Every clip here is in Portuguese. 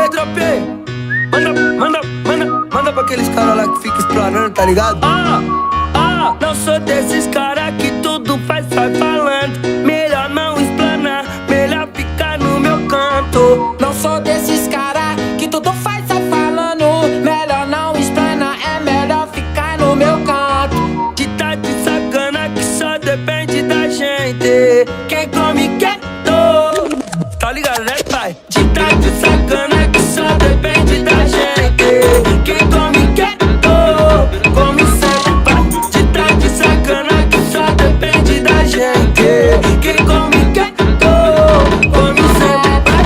aí, dropei. Manda pra aqueles caras lá que ficam explanando, tá ligado? Não sou desses caras que tudo faz, sai falando. Melhor não explanar, melhor ficar no meu canto. Não sou desses caras que tudo faz, sai falando. Melhor não explanar, é melhor ficar no meu canto. De tá de sacana que só depende da gente. Quem come quieto, tá ligado, né, pai? De tá de sacana que só depende da gente. Quem come quieto, come sempre, pai. De tá de sacana que só depende da gente. Quem come quieto, come sempre, pai.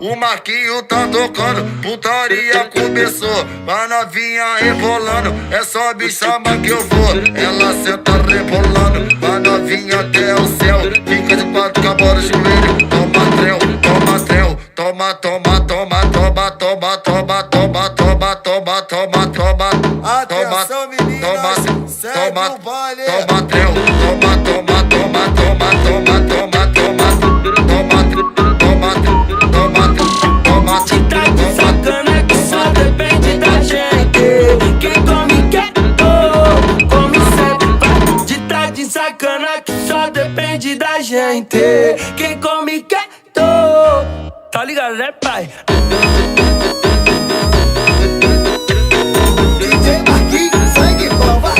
O Marquinho tá tocando, putaria começou. A novinha rebolando, é só me chamar que eu vou. Ela senta rebolando, a novinha até o céu. Fica de quatro com a bola no joelho. Toma trel, toma trel. Toma, toma, toma, toma, toma, toma, toma, toma, toma, toma, toma. Atenção, meninas, segue o baile. Toma trel, toma, toma, toma, toma, toma, toma, toma, toma, toma, toma, toma. De tá de sacana que só depende da gente. Quem come quieto, come sempre, pai. De tá de sacana que só depende da gente. Quem come quieto, tá ligado, né, pai? DJ Marquinhos, sangue bom, vai.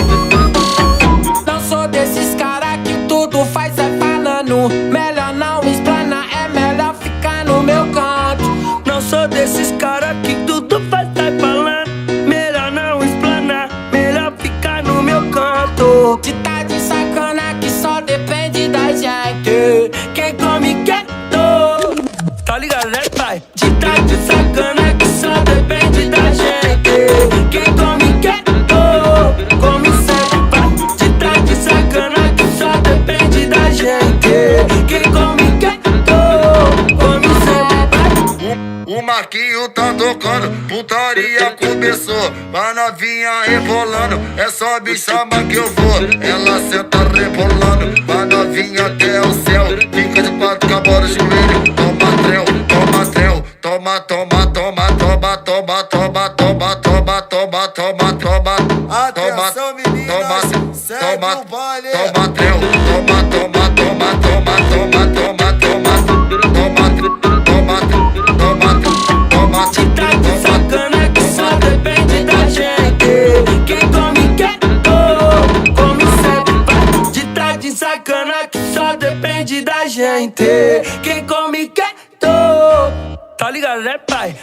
Não sou desses caras que tudo faz, sai falando. Melhor não explanar, é melhor ficar no meu canto. Não sou desses caras que tudo faz, sai falando. Melhor não explanar, melhor ficar no meu canto. De tá de sacana que só depende da gente. Quem come quieto, tá ligado, né, pai? De tá de sacana que só depende da gente. Quem come quieto, come sempre, pai. De tá de sacana que só depende da gente. Quem come quieto, come sempre, pai. O Marquinho tá tocando, putaria começou. A novinha rebolando, é só me chamar que eu vou. Ela senta rebolando, a novinha até o céu. Fica de quatro com a bola no joelho. Toma trel, toma trel. Toma, toma, toma, toma, toma, toma, toma, toma, toma, toma, toma. Atenção, meninas, segue o baile. Toma trel, toma, toma, toma, toma, toma, toma, toma, toma, toma, toma. De tá de sacana que só depende da gente. Quem come quieto, come sempre, pai. De tá de sacana que só depende da gente. Quem come quieto, tá ligado, né, pai?